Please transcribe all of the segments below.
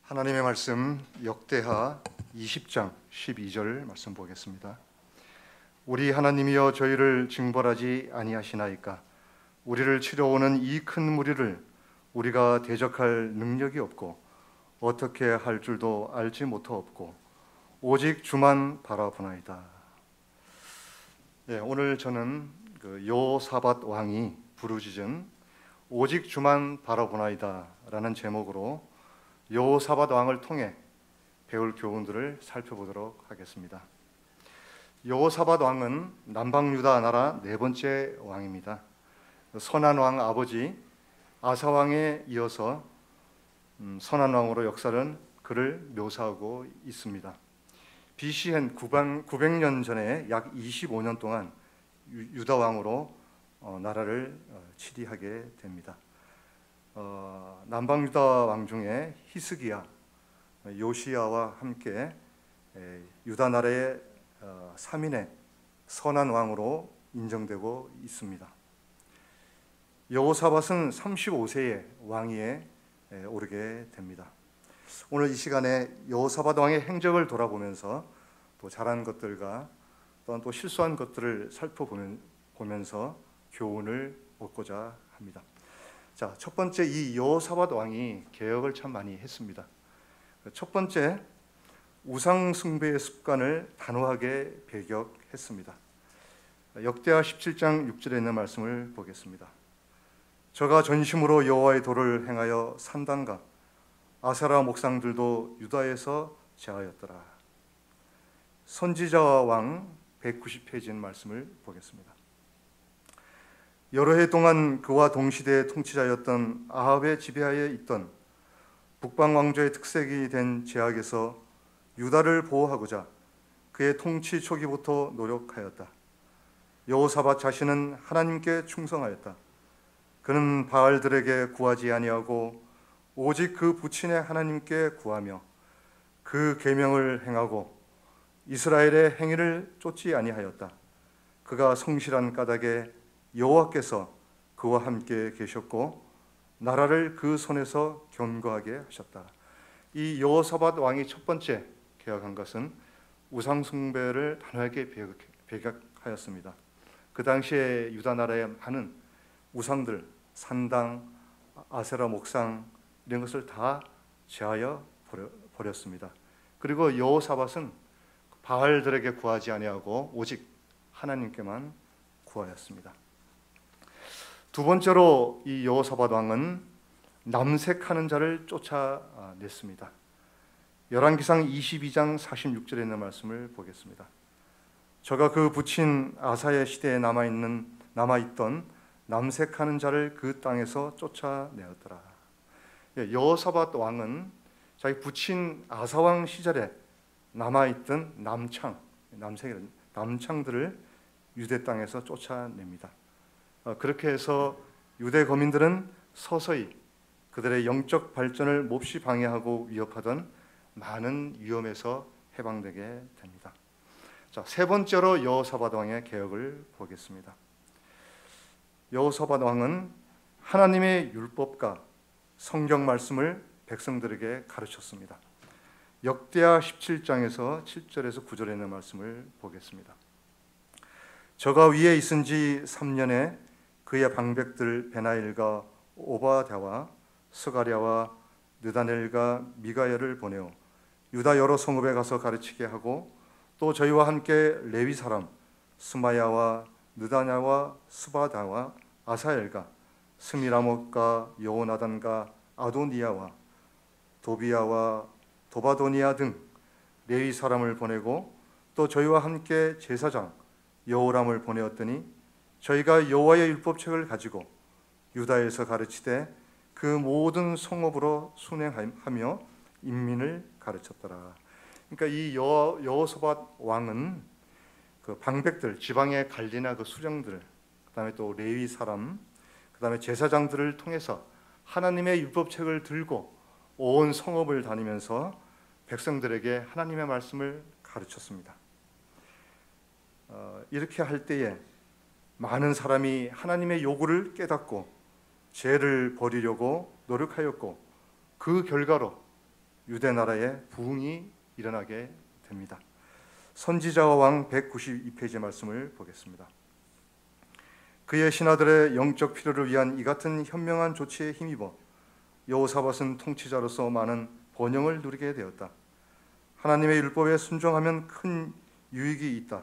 하나님의 말씀 역대하 20장 12절 말씀 보겠습니다. 우리 하나님이여 저희를 징벌하지 아니하시나이까? 우리를 치러오는 이 큰 무리를 우리가 대적할 능력이 없고 어떻게 할 줄도 알지 못하옵고 오직 주만 바라보나이다. 오늘 저는 여호사밧 왕이 부르짖은 오직 주만 바라보나이다 라는 제목으로 여호사밧 왕을 통해 배울 교훈들을 살펴보도록 하겠습니다. 여호사밧 왕은 남방유다 나라 네 번째 왕입니다. 선한 왕 아버지 아사 왕에 이어서 선한 왕으로 역사는 그를 묘사하고 있습니다. BCN 900년 전에 약 25년 동안 유다 왕으로 나라를 치리하게 됩니다. 남방 유다 왕 중에 히스기야, 요시야와 함께 유다 나라의 3인의 선한 왕으로 인정되고 있습니다. 여호사밧은 35세의 왕위에 오르게 됩니다. 오늘 이 시간에 여호사밧 왕의 행적을 돌아보면서 또 잘한 것들과 또한 또 실수한 것들을 살펴보면서 교훈을 얻고자 합니다. 자, 첫 번째, 이 여호사밧 왕이 개혁을 참 많이 했습니다. 첫 번째, 우상 숭배의 습관을 단호하게 배격했습니다. 역대하 17장 6절에 있는 말씀을 보겠습니다. 저가 전심으로 여호와의 도를 행하여 산당과 아세라 목상들도 유다에서 제하였더라. 선지자와 왕 190페이지인 말씀을 보겠습니다. 여러 해 동안 그와 동시대의 통치자였던 아합의 지배하에 있던 북방 왕조의 특색이 된 제약에서 유다를 보호하고자 그의 통치 초기부터 노력하였다. 여호사밧 자신은 하나님께 충성하였다. 그는 바알들에게 구하지 아니하고 오직 그 부친의 하나님께 구하며 그 계명을 행하고 이스라엘의 행위를 쫓지 아니하였다. 그가 성실한 까닭에 여호와께서 그와 함께 계셨고 나라를 그 손에서 견고하게 하셨다. 이 여호사밧 왕이 첫 번째 개혁한 것은 우상 숭배를 단호하게 배격하였습니다. 그 당시에 유다 나라의 많은 우상들, 산당, 아세라 목상 이런 것을 다 제하여 버렸습니다. 그리고 여호사밧은 바알들에게 구하지 아니하고 오직 하나님께만 구하였습니다. 두 번째로 이 여호사밧 왕은 남색하는 자를 쫓아냈습니다. 열왕기상 22장 46절에 있는 말씀을 보겠습니다. 저가 그 부친 아사의 시대에 남아있던 남색하는 자를 그 땅에서 쫓아내었더라. 여호사밧 왕은 자기 부친 아사 왕 시절에 남아있던 남창들을 유대 땅에서 쫓아냅니다. 그렇게 해서 유대 거민들은 서서히 그들의 영적 발전을 몹시 방해하고 위협하던 많은 위험에서 해방되게 됩니다. 자, 세 번째로 여호사밧 왕의 개혁을 보겠습니다. 여호사밧 왕은 하나님의 율법과 성경 말씀을 백성들에게 가르쳤습니다. 역대하 17장에서 7절에서 9절에 있는 말씀을 보겠습니다. 저가 위에 있은 지 3년에 그의 방백들 베나일과 오바댜와 스가랴와 느다넬과 미가엘을 보내어 유다 여러 성읍에 가서 가르치게 하고 또 저희와 함께 레위 사람 스마야와 느다냐와 스바다와 아사엘과 스미라못과 여호나단과 아도니아와 도비야와 도바도니아 등 레위 사람을 보내고 또 저희와 함께 제사장 여호람을 보내었더니 저희가 여호와의 율법책을 가지고 유다에서 가르치되 그 모든 성읍으로 순행하며 인민을 가르쳤더라. 그러니까 이 여호사밧 왕은 그 방백들, 지방의 관리나 그 수령들, 그다음에 또 레위 사람, 그다음에 제사장들을 통해서 하나님의 율법책을 들고 온 성읍을 다니면서 백성들에게 하나님의 말씀을 가르쳤습니다. 이렇게 할 때에 많은 사람이 하나님의 요구를 깨닫고 죄를 버리려고 노력하였고 그 결과로 유대 나라의 부흥이 일어나게 됩니다. 선지자와 왕 192페이지 말씀을 보겠습니다. 그의 신하들의 영적 필요를 위한 이 같은 현명한 조치에 힘입어 여호사밧은 통치자로서 많은 번영을 누리게 되었다. 하나님의 율법에 순종하면 큰 유익이 있다.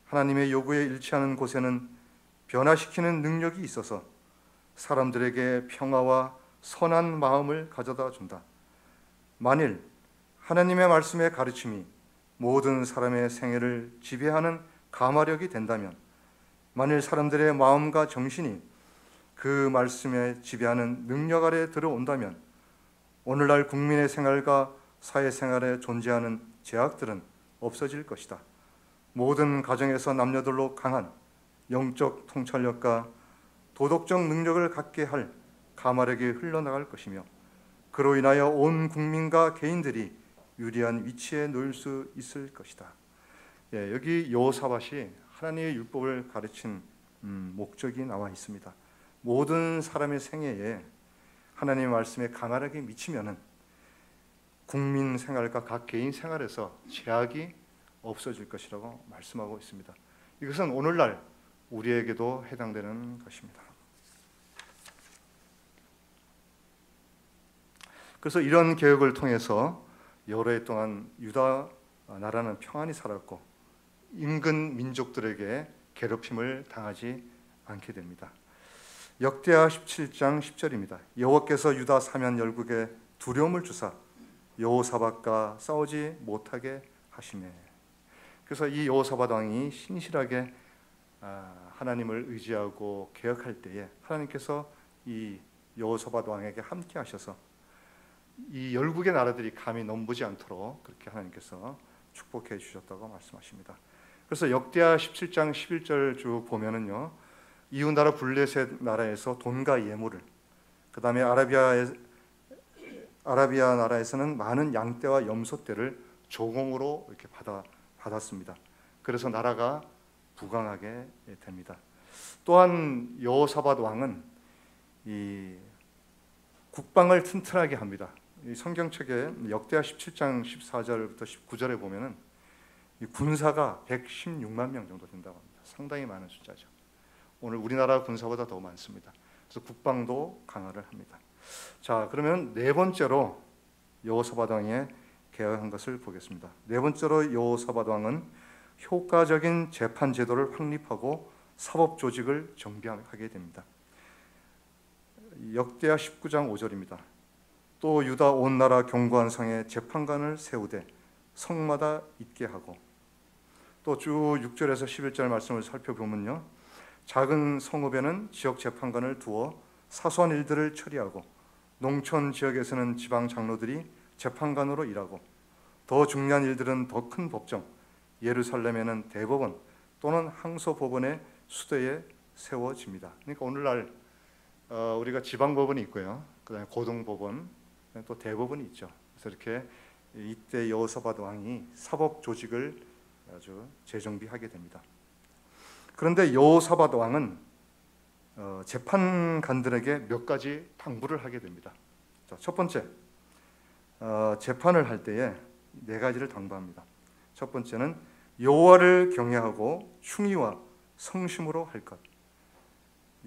하나님의 요구에 일치하는 곳에는 변화시키는 능력이 있어서 사람들에게 평화와 선한 마음을 가져다 준다. 만일 하나님의 말씀의 가르침이 모든 사람의 생애를 지배하는 가마력이 된다면, 만일 사람들의 마음과 정신이 그 말씀에 지배하는 능력 아래 들어온다면 오늘날 국민의 생활과 사회생활에 존재하는 제약들은 없어질 것이다. 모든 가정에서 남녀들로 강한 영적 통찰력과 도덕적 능력을 갖게 할 가마력이 흘러나갈 것이며, 그로 인하여 온 국민과 개인들이 유리한 위치에 놓일 수 있을 것이다. 여기 여호사밧이 하나님의 율법을 가르친 목적이 나와 있습니다. 모든 사람의 생애에 하나님의 말씀에 가마력이 미치면은 국민 생활과 각 개인 생활에서 제약이 없어질 것이라고 말씀하고 있습니다. 이것은 오늘날 우리에게도 해당되는 것입니다. 그래서 이런 개혁을 통해서 여러 해 동안 유다 나라는 평안히 살았고 인근 민족들에게 괴롭힘을 당하지 않게 됩니다. 역대하 17장 10절입니다. 여호와께서 유다 사면 열국에 두려움을 주사 여호사밧과 싸우지 못하게 하시매. 그래서 이 여호사밧 왕이 신실하게 하나님을 의지하고 개혁할 때에 하나님께서 이 여호사밧 왕에게 함께 하셔서 이 열국의 나라들이 감히 넘보지 않도록 그렇게 하나님께서 축복해 주셨다고 말씀하십니다. 그래서 역대하 17장 11절 쭉 보면은요, 이웃 나라 블레셋 나라에서 돈과 예물을, 그 다음에 아라비아 나라에서는 많은 양떼와 염소떼를 조공으로 이렇게 받았습니다. 그래서 나라가 부강하게 됩니다. 또한 여호사밧 왕은 이 국방을 튼튼하게 합니다. 이 성경책에 역대하 17장 14절부터 19절에 보면은 이 군사가 116만 명 정도 된다고 합니다. 상당히 많은 숫자죠. 오늘 우리나라 군사보다 더 많습니다. 그래서 국방도 강화를 합니다. 자, 그러면 네 번째로 여호사밧 왕이 개혁한 것을 보겠습니다. 네 번째로 여호사밧 왕은 효과적인 재판 제도를 확립하고 사법 조직을 정비하게 됩니다. 역대하 19장 5절입니다. 또 유다 온 나라 견고한 성에 재판관을 세우되 성마다 있게 하고, 또 쭉 6절에서 11절 말씀을 살펴보면요, 작은 성읍에는 지역 재판관을 두어 사소한 일들을 처리하고, 농촌 지역에서는 지방 장로들이 재판관으로 일하고, 더 중요한 일들은 더 큰 법정, 예루살렘에는 대법원 또는 항소법원의 수도에 세워집니다. 그러니까 오늘날 우리가 지방법원이 있고요, 그다음에 고등법원, 또 대법원이 있죠. 그래서 이렇게 이때 여호사밧 왕이 사법 조직을 아주 재정비하게 됩니다. 그런데 여호사밧 왕은 재판관들에게 몇 가지 당부를 하게 됩니다. 자, 첫 번째, 재판을 할 때에 네 가지를 당부합니다. 첫 번째는 여호와를 경외하고 충의와 성심으로 할 것.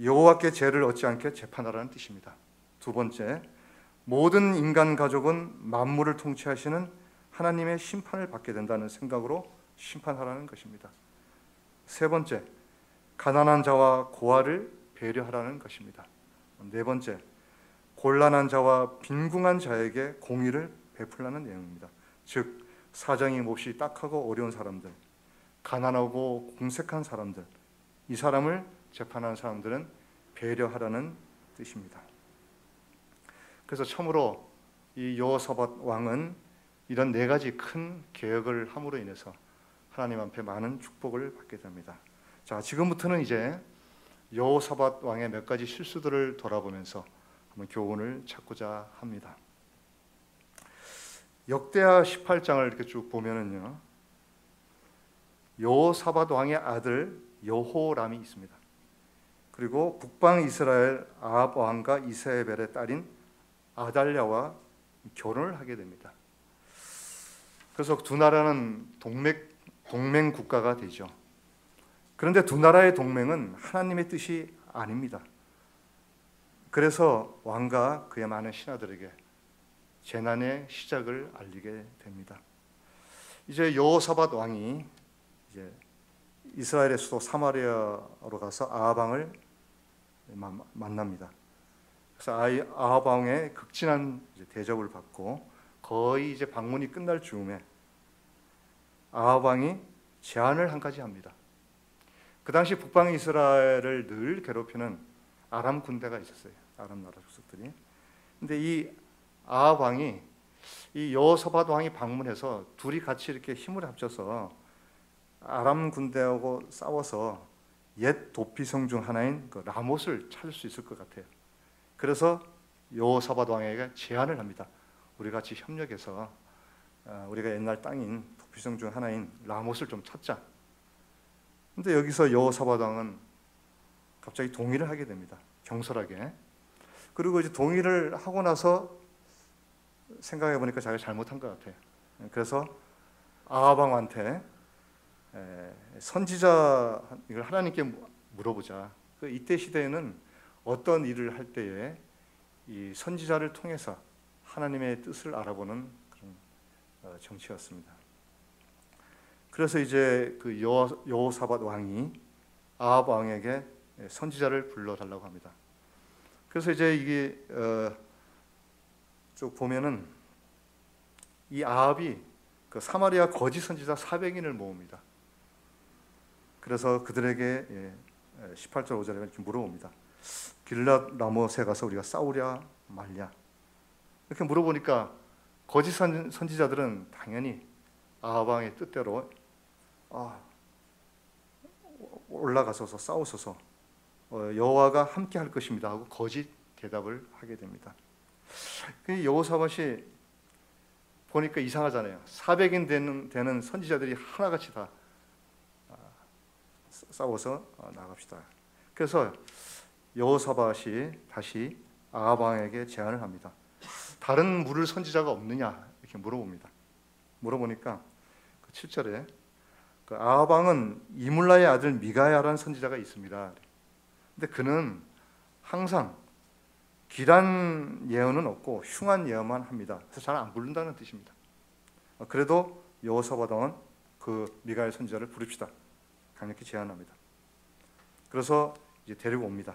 여호와께 죄를 얻지 않게 재판하라는 뜻입니다. 두 번째, 모든 인간 가족은 만물을 통치하시는 하나님의 심판을 받게 된다는 생각으로 심판하라는 것입니다. 세 번째, 가난한 자와 고아를 배려하라는 것입니다. 네 번째, 곤란한 자와 빈궁한 자에게 공의를 베풀라는 내용입니다. 즉, 사정이 몹시 딱하고 어려운 사람들, 가난하고 공색한 사람들, 이 사람을 재판하는 사람들은 배려하라는 뜻입니다. 그래서 참으로 이 여호사밧 왕은 이런 네 가지 큰 개혁을 함으로 인해서 하나님 앞에 많은 축복을 받게 됩니다. 자, 지금부터는 이제 여호사밧 왕의 몇 가지 실수들을 돌아보면서 한번 교훈을 찾고자 합니다. 역대하 18장을 이렇게 쭉 보면은요, 여호사밧 왕의 아들 여호람이 있습니다. 그리고 북방 이스라엘 아합 왕과 이세벨의 딸인 아달랴와 결혼을 하게 됩니다. 그래서 두 나라는 동맹 국가가 되죠. 그런데 두 나라의 동맹은 하나님의 뜻이 아닙니다. 그래서 왕과 그의 많은 신하들에게 재난의 시작을 알리게 됩니다. 이제 여호사밧 왕이 이제 이스라엘의 수도 사마리아로 가서 아합 왕을 만납니다. 그래서 아합 왕의 극진한 대접을 받고 거의 이제 방문이 끝날 즈음에 아합 왕이 제안을 한 가지 합니다. 그 당시 북방 이스라엘을 늘 괴롭히는 아람 군대가 있었어요. 아람 나라 족속들이. 근데 이 아합 왕이 이 여호사밧 왕이 방문해서 둘이 같이 이렇게 힘을 합쳐서 아람 군대하고 싸워서 옛 도피성 중 하나인 그 라못을 찾을 수 있을 것 같아요. 그래서 여호사밧 왕에게 제안을 합니다. 우리 같이 협력해서 우리가 옛날 땅인 도피성 중 하나인 라못을 좀 찾자. 근데 여기서 여호사밧 왕은 갑자기 동의를 하게 됩니다. 경솔하게. 그리고 이제 동의를 하고 나서 생각해 보니까 자기가 잘못한 것 같아요. 그래서 아합 왕한테 선지자 이걸 하나님께 물어보자. 이때 시대에는 어떤 일을 할 때에 이 선지자를 통해서 하나님의 뜻을 알아보는 그런 정치였습니다. 그래서 이제 그 여호사밧 왕이 아합 왕에게 선지자를 불러달라고 합니다. 그래서 이제 이게 쭉 보면은 이 아합이 그 사마리아 거짓 선지자 400인을 모읍니다. 그래서 그들에게 18절 5절에 이렇게 물어봅니다. 길랏 라못에 가서 우리가 싸우랴 말랴. 이렇게 물어보니까 거짓 선지자들은 당연히 아합 왕의 뜻대로 올라가서서 싸우소서 여호와가 함께 할 것입니다 하고 거짓 대답을 하게 됩니다. 여호사밧이 보니까 이상하잖아요. 400인 되는 선지자들이 하나같이 다 싸워서 나갑시다. 그래서 여호사밧이 다시 아합 왕에게 제안을 합니다. 다른 물을 선지자가 없느냐 이렇게 물어봅니다. 물어보니까 7절에 그 아합 왕은 이물라의 아들 미가야라는 선지자가 있습니다. 근데 그는 항상 길한 예언은 없고 흉한 예언만 합니다. 그래서 잘 안 부른다는 뜻입니다. 그래도 여호사밧 왕은 그 미가야 선지자를 부릅시다. 강력히 제안합니다. 그래서 이제 데리고 옵니다.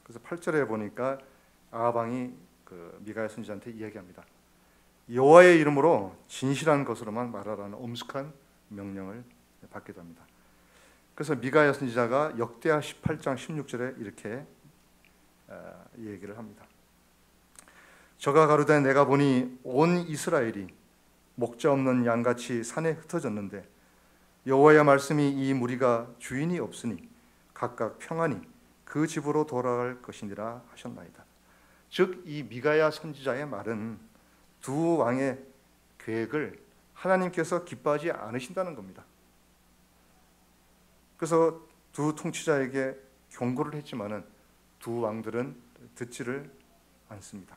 그래서 8절에 보니까 아합 왕이 그 미가야 선지자한테 이야기합니다. 여호와의 이름으로 진실한 것으로만 말하라는 엄숙한 명령을 받게 됩니다. 그래서 미가야 선지자가 역대하 18장 16절에 이렇게 얘기를 합니다. 저가 가로되 내가 보니 온 이스라엘이 목자 없는 양같이 산에 흩어졌는데 여호와의 말씀이 이 무리가 주인이 없으니 각각 평안히 그 집으로 돌아갈 것이니라 하셨나이다. 즉 이 미가야 선지자의 말은 두 왕의 계획을 하나님께서 기뻐하지 않으신다는 겁니다. 그래서 두 통치자에게 경고를 했지만은 두 왕들은 듣지를 않습니다.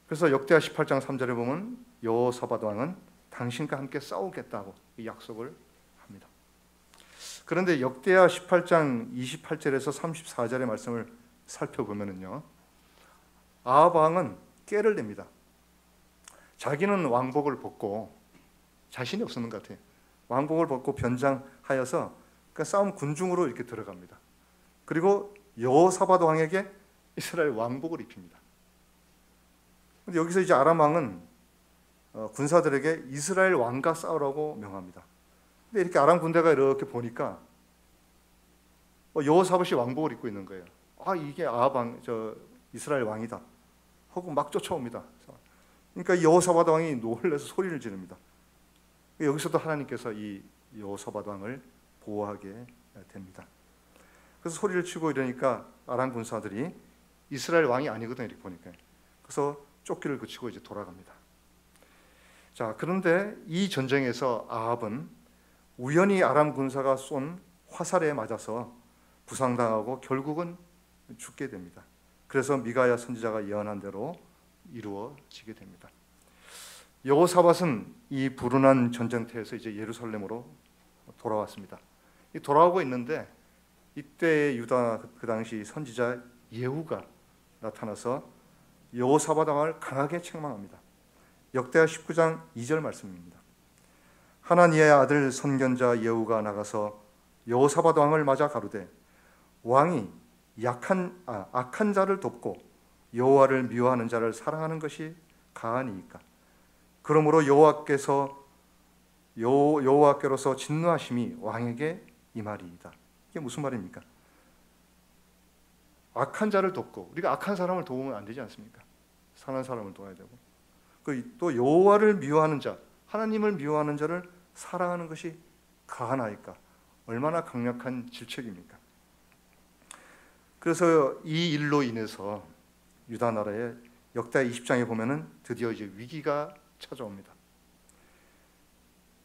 그래서 역대하 18장 3절에 보면 여호사밧 왕은 당신과 함께 싸우겠다고 약속을 합니다. 그런데 역대하 18장 28절에서 34절의 말씀을 살펴보면은요, 아합 왕은 깨를 냅니다. 자기는 왕복을 벗고 자신이 없었는 것 같아요. 왕복을 벗고 변장하여서 그 싸움 군중으로 이렇게 들어갑니다. 그리고 여호사밧 왕에게 이스라엘 왕복을 입힙니다. 근데 여기서 이제 아람 왕은 군사들에게 이스라엘 왕과 싸우라고 명합니다. 근데 이렇게 아람 군대가 이렇게 보니까 여호사밧이 왕복을 입고 있는 거예요. 이게 아합 왕, 이스라엘 왕이다 하고 막 쫓아옵니다. 그러니까 여호사밧 왕이 놀라서 소리를 지릅니다. 여기서도 하나님께서 이 여호사밧 왕을 보호하게 됩니다. 그래서 소리를 치고 이러니까 아람 군사들이 이스라엘 왕이 아니거든요. 이렇게 보니까. 그래서 쫓기를 그치고 이제 돌아갑니다. 자, 그런데 이 전쟁에서 아합은 우연히 아람 군사가 쏜 화살에 맞아서 부상당하고 결국은 죽게 됩니다. 그래서 미가야 선지자가 예언한 대로 이루어지게 됩니다. 여호사밧은 이 불운한 전쟁터에서 이제 예루살렘으로 돌아왔습니다. 돌아오고 있는데 이때 유다 그 당시 선지자 예후가 나타나서 여호사밧 왕을 강하게 책망합니다. 역대하 19장 2절 말씀입니다. 하나니의 아들 선견자 예후가 나가서 여호사밧 왕을 맞아 가로되 왕이 악한 자를 돕고 여호와를 미워하는 자를 사랑하는 것이 가하니이까. 그러므로 여호와께로서 진노하심이 왕에게 임하리이다. 이게 무슨 말입니까? 악한 자를 돕고, 우리가 악한 사람을 도우면 안 되지 않습니까? 선한 사람을 도와야 되고, 또 여호와를 미워하는 자, 하나님을 미워하는 자를 사랑하는 것이 가하나이까. 얼마나 강력한 질책입니까? 그래서 이 일로 인해서 유다 나라의 역대 20장에 보면은 드디어 이제 위기가 찾아옵니다.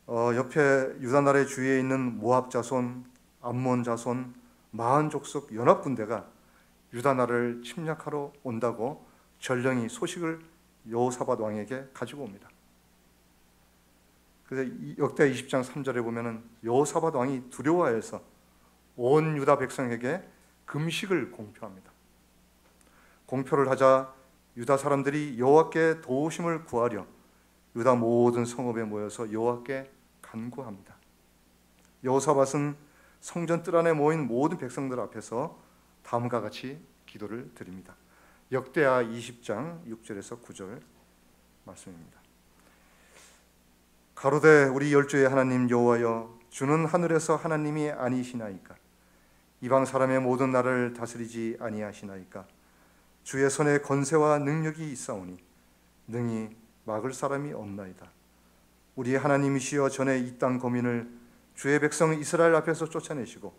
옆에 유다 나라의 주위에 있는 모압 자손, 암몬 자손, 마흔 족속 연합 군대가 유다 나라를 침략하러 온다고 전령이 소식을 여호사밧 왕에게 가지고 옵니다. 그래서 역대 20장 3절에 보면은 여호사밧 왕이 두려워해서 온 유다 백성에게 금식을 공표합니다. 공표를 하자 유다 사람들이 여호와께 도우심을 구하려 유다 모든 성읍에 모여서 여호와께 간구합니다. 여호사밧은 성전 뜰 안에 모인 모든 백성들 앞에서 다음과 같이 기도를 드립니다. 역대하 20장 6절에서 9절 말씀입니다. 가로되 우리 열조의 하나님 여호와여, 주는 하늘에서 하나님이 아니시나이까? 이방 사람의 모든 나라를 다스리지 아니하시나이까? 주의 손에 권세와 능력이 있사오니 능히 막을 사람이 없나이다. 우리 하나님이시여, 전에 이 땅 거민을 주의 백성 이스라엘 앞에서 쫓아내시고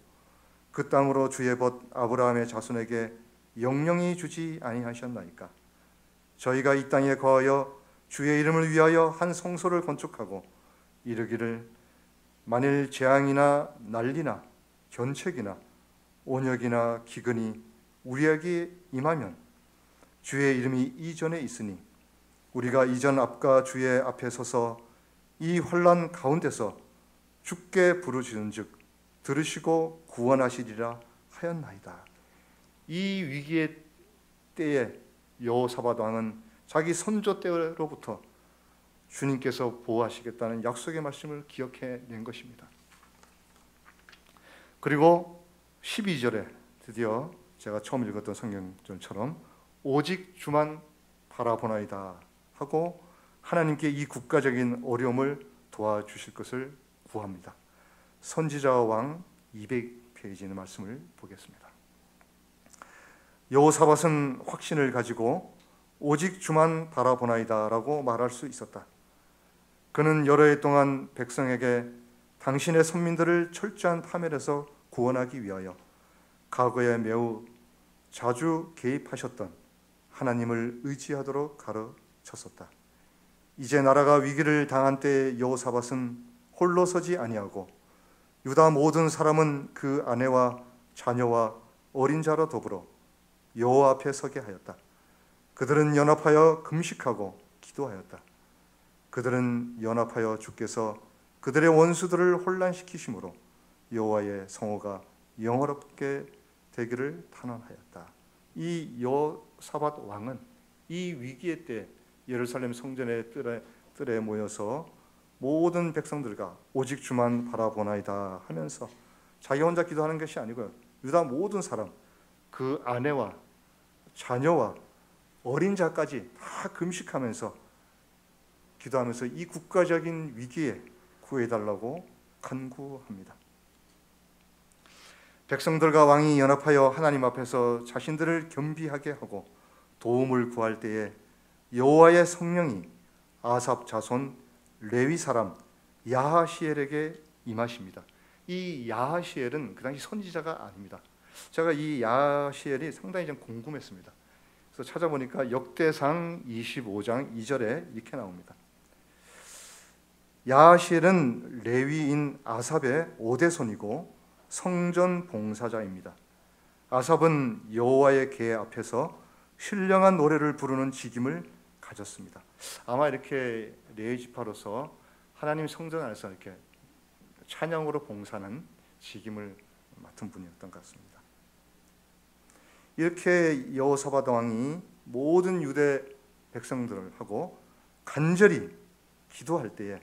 그 땅으로 주의 벗 아브라함의 자손에게 영영히 주지 아니하셨나이까? 저희가 이 땅에 거하여 주의 이름을 위하여 한 성소를 건축하고 이르기를 만일 재앙이나 난리나 견책이나 온역이나 기근이 우리에게 임하면 주의 이름이 이전에 있으니 우리가 이전 앞과 주의 앞에 서서 이 환난 가운데서 주께 부르짖은즉 들으시고 구원하시리라 하였나이다. 이 위기의 때에 여호사밧 왕은 자기 선조 때로부터 주님께서 보호하시겠다는 약속의 말씀을 기억해낸 것입니다. 그리고 12절에 드디어 제가 처음 읽었던 성경절처럼 오직 주만 바라보나이다 하고 하나님께 이 국가적인 어려움을 도와주실 것을 구합니다. 선지자와 왕 200페이지의 말씀을 보겠습니다. 여호사밧은 확신을 가지고 오직 주만 바라보나이다 라고 말할 수 있었다. 그는 여러 해 동안 백성에게 당신의 선민들을 철저한 파멸에서 구원하기 위하여 과거에 매우 자주 개입하셨던 하나님을 의지하도록 가르쳤었다. 이제 나라가 위기를 당한 때에 여호사밧은 홀로 서지 아니하고 유다 모든 사람은 그 아내와 자녀와 어린 자로 더불어 여호와 앞에 서게 하였다. 그들은 연합하여 금식하고 기도하였다. 그들은 연합하여 주께서 그들의 원수들을 혼란시키심으로 여호와의 성호가 영화롭게 되기를 탄원하였다. 이 여호사밧 왕은 이 위기의 때 예루살렘 성전의 뜰에 모여서 모든 백성들과 오직 주만 바라보나이다 하면서 자기 혼자 기도하는 것이 아니고요, 유다 모든 사람, 그 아내와 자녀와 어린 자까지 다 금식하면서 기도하면서 이 국가적인 위기에 구해달라고 간구합니다. 백성들과 왕이 연합하여 하나님 앞에서 자신들을 겸비하게 하고 도움을 구할 때에 여호와의 성령이 아삽 자손 레위 사람 야하시엘에게 임하십니다. 이 야하시엘은 그 당시 선지자가 아닙니다. 제가 이 야하시엘이 상당히 좀 궁금했습니다. 그래서 찾아보니까 역대상 25장 2절에 이렇게 나옵니다. 야하시엘은 레위인 아삽의 5대 손이고 성전 봉사자입니다. 아삽은 여호와의 궤 앞에서 신령한 노래를 부르는 직임을 가졌습니다. 아마 이렇게 레위 지파로서 하나님 성전 안에서 이렇게 찬양으로 봉사하는 직임을 맡은 분이었던 것 같습니다. 이렇게 여호사밧 왕이 모든 유대 백성들을 하고 간절히 기도할 때에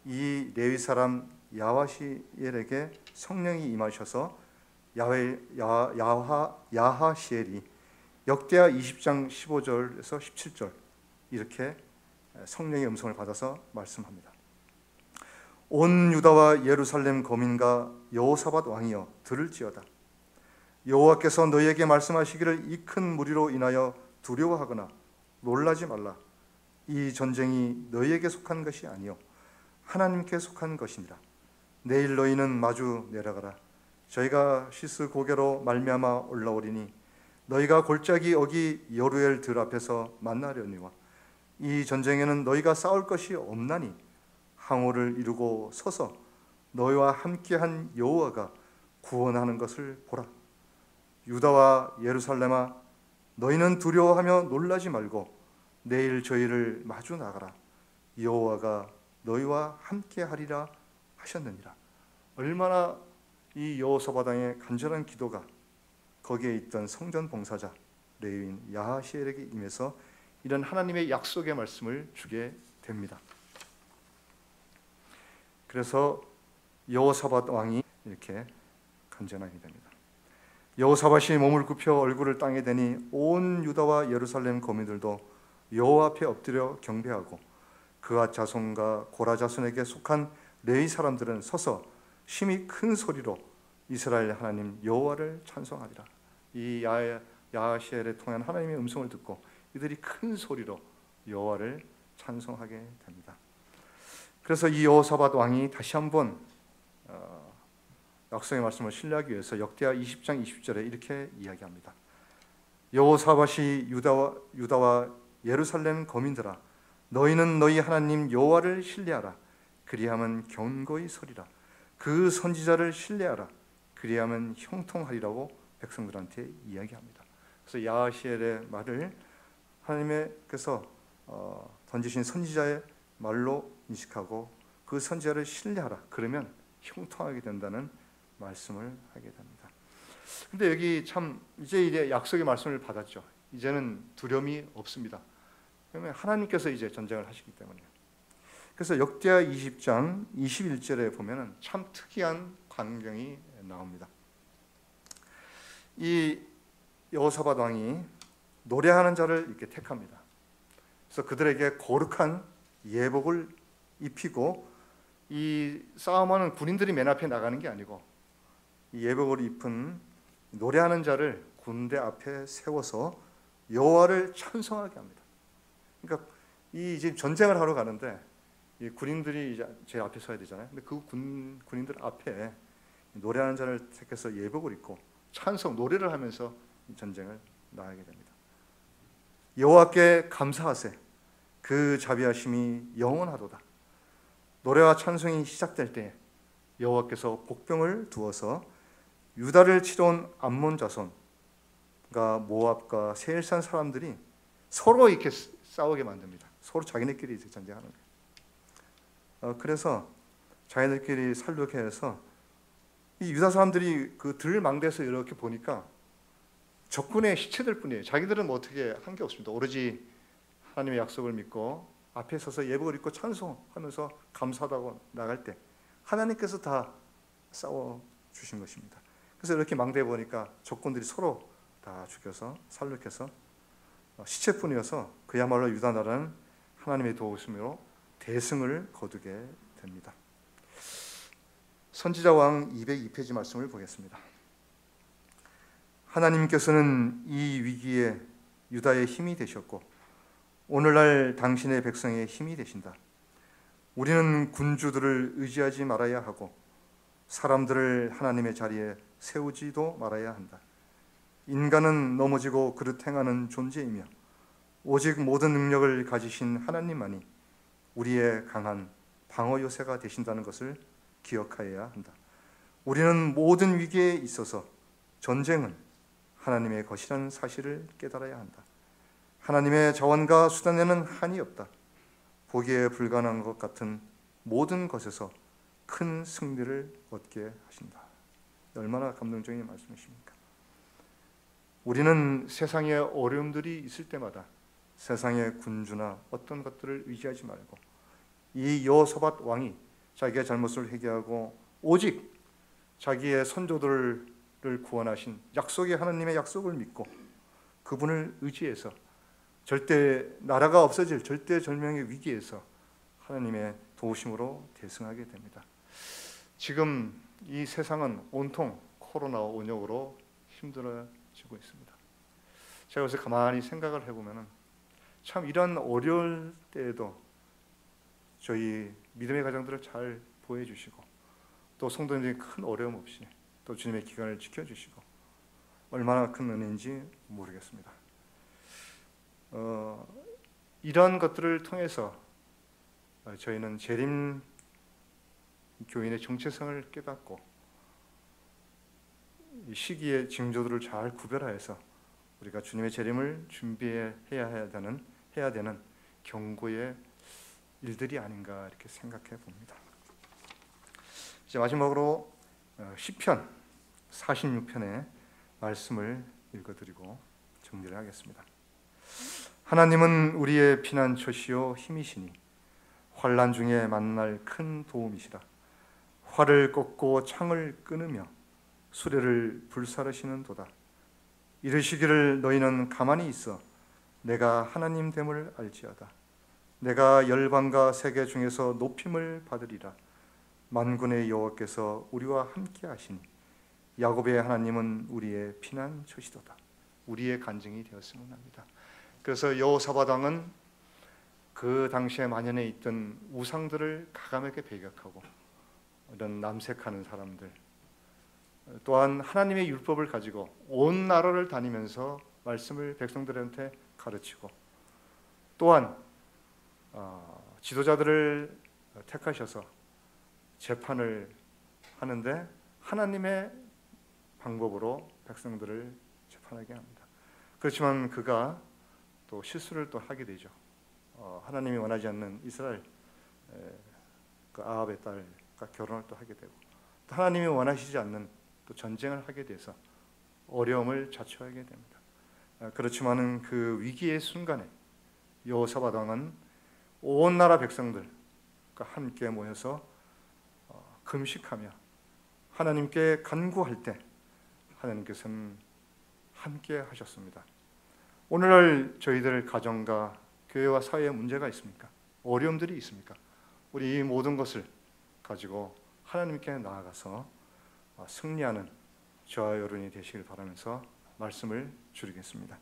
이 레위 사람 야하시엘에게 성령이 임하셔서 야하시엘이 역대하 20장 15절에서 17절 이렇게 성령의 음성을 받아서 말씀합니다. 온 유다와 예루살렘 거민과 여호사밧 왕이여 들을지어다. 여호와께서 너희에게 말씀하시기를 이 큰 무리로 인하여 두려워하거나 놀라지 말라. 이 전쟁이 너희에게 속한 것이 아니요 하나님께 속한 것이니라. 내일 너희는 마주 내려가라. 저희가 시스 고개로 말미암아 올라오리니 너희가 골짜기 어기 여루엘 들 앞에서 만나려니와 이 전쟁에는 너희가 싸울 것이 없나니 항오를 이루고 서서 너희와 함께한 여호와가 구원하는 것을 보라. 유다와 예루살렘아 너희는 두려워하며 놀라지 말고 내일 저희를 마주 나가라. 여호와가 너희와 함께하리라 하셨느니라. 얼마나 이 여호사밧 왕의 간절한 기도가 거기에 있던 성전 봉사자 레위인 야하시엘에게 임해서 이런 하나님의 약속의 말씀을 주게 됩니다. 그래서 여호사밧 왕이 이렇게 간전하게 됩니다. 여호사밧이 몸을 굽혀 얼굴을 땅에 대니 온 유다와 예루살렘 거민들도 여호와 앞에 엎드려 경배하고 그앗 자손과 고라 자손에게 속한 레위 사람들은 서서 심히 큰 소리로 이스라엘 하나님 여호와를 찬송하리라. 이 야하시엘에 통한 하나님의 음성을 듣고 이들이 큰 소리로 여호와를 찬송하게 됩니다. 그래서 이 여호사밧 왕이 다시 한번 약속의 말씀을 신뢰하기 위해서 역대하 20장 20절에 이렇게 이야기합니다. 여호사밧이 유다와 예루살렘 거민들아 너희는 너희 하나님 여호와를 신뢰하라. 그리하면 견고히 서리라. 그 선지자를 신뢰하라. 그리하면 형통하리라고 백성들한테 이야기합니다. 그래서 야하시엘의 말을 하나님께서 던지신 선지자의 말로 인식하고 그 선지자를 신뢰하라. 그러면 형통하게 된다는 말씀을 하게 됩니다. 근데 여기 참 이제 약속의 말씀을 받았죠. 이제는 두려움이 없습니다. 왜냐하면 하나님께서 이제 전쟁을 하시기 때문에. 그래서 역대하 20장 21절에 보면은 참 특이한 광경이 나옵니다. 이 여호사밧 왕이 노래하는 자를 이렇게 택합니다. 그래서 그들에게 거룩한 예복을 입히고 이 싸움하는 군인들이 맨 앞에 나가는 게 아니고 이 예복을 입은 노래하는 자를 군대 앞에 세워서 여호와를 찬송하게 합니다. 그러니까 이 지금 전쟁을 하러 가는데 이 군인들이 이제 제 앞에 서야 되잖아요. 근데 그 군인들 앞에 노래하는 자를 택해서 예복을 입고 찬송 노래를 하면서 전쟁을 나가게 됩니다. 여호와께 감사하세. 그 자비하심이 영원하도다. 노래와 찬송이 시작될 때 여호와께서 복병을 두어서 유다를 치러온 암몬 자손과 모압과 세일산 사람들이 서로 이렇게 싸우게 만듭니다. 서로 자기네끼리 전쟁하는 거예요. 그래서 자기네끼리 살려게 해서 이 유다 사람들이 그 들망대에서 이렇게 보니까 적군의 시체들 뿐이에요. 자기들은 뭐 어떻게 한 게 없습니다. 오로지 하나님의 약속을 믿고 앞에 서서 예복을 입고 찬송하면서 감사하다고 나갈 때 하나님께서 다 싸워 주신 것입니다. 그래서 이렇게 망대에 보니까 적군들이 서로 다 죽여서 살륙해서 시체뿐이어서 그야말로 유다 나라는 하나님의 도우심으로 대승을 거두게 됩니다. 선지자 왕 202페이지 말씀을 보겠습니다. 하나님께서는 이 위기에 유다의 힘이 되셨고 오늘날 당신의 백성의 힘이 되신다. 우리는 군주들을 의지하지 말아야 하고 사람들을 하나님의 자리에 세우지도 말아야 한다. 인간은 넘어지고 그릇 행하는 존재이며 오직 모든 능력을 가지신 하나님만이 우리의 강한 방어 요새가 되신다는 것을 기억하여야 한다. 우리는 모든 위기에 있어서 전쟁은 하나님의 것이라는 사실을 깨달아야 한다. 하나님의 자원과 수단에는 한이 없다. 보기에 불가능한 것 같은 모든 것에서 큰 승리를 얻게 하신다. 얼마나 감동적인 말씀이십니까? 우리는 세상에 어려움들이 있을 때마다 세상의 군주나 어떤 것들을 의지하지 말고 이 여호사밧 왕이 자기의 잘못을 회개하고 오직 자기의 선조들을 구원하신 약속의 하나님의 약속을 믿고 그분을 의지해서 절대 나라가 없어질 절대절명의 위기에서 하나님의 도우심으로 대승하게 됩니다. 지금 이 세상은 온통 코로나 원역으로 힘들어지고 있습니다. 제가 요새 가만히 생각을 해보면 참 이런 어려울 때에도 저희 믿음의 가정들을 잘 보호해주시고 또 성도님들이 큰 어려움 없이 또 주님의 기간을 지켜주시고 얼마나 큰 은혜인지 모르겠습니다. 이런 것들을 통해서 저희는 재림 교인의 정체성을 깨닫고 이 시기의 징조들을 잘 구별하여서 우리가 주님의 재림을 준비해야 되는 경고의 일들이 아닌가 이렇게 생각해 봅니다. 이제 마지막으로 시편 46편의 말씀을 읽어드리고 정리를 하겠습니다. 하나님은 우리의 피난처시요 힘이시니 환난 중에 만날 큰 도움이시라. 활을 꺾고 창을 끊으며 수레를 불사르시는 도다. 이르시기를 너희는 가만히 있어 내가 하나님 됨을 알지어다. 내가 열방과 세계 중에서 높임을 받으리라. 만군의 여호와께서 우리와 함께 하시니 야곱의 하나님은 우리의 피난처시도다. 우리의 간증이 되었으면 합니다. 그래서 여호사밧 왕은 그 당시에 만연해 있던 우상들을 가감하게 배격하고 이런 남색하는 사람들, 또한 하나님의 율법을 가지고 온 나라를 다니면서 말씀을 백성들한테 가르치고 또한 지도자들을 택하셔서 재판을 하는데 하나님의 방법으로 백성들을 재판하게 합니다. 그렇지만 그가 또 실수를 또 하게 되죠. 하나님이 원하지 않는 이스라엘 그 아합의 딸과 결혼을 또 하게 되고 또 하나님이 원하시지 않는 또 전쟁을 하게 돼서 어려움을 자초하게 됩니다. 그렇지만은 그 위기의 순간에 여호사밧 왕은 온 나라 백성들과 함께 모여서 금식하며 하나님께 간구할 때 하나님께서는 함께 하셨습니다. 오늘날 저희들 가정과 교회와 사회에 문제가 있습니까? 어려움들이 있습니까? 우리 이 모든 것을 가지고 하나님께 나아가서 승리하는 저와 여러분이 되시길 바라면서 말씀을 줄이겠습니다.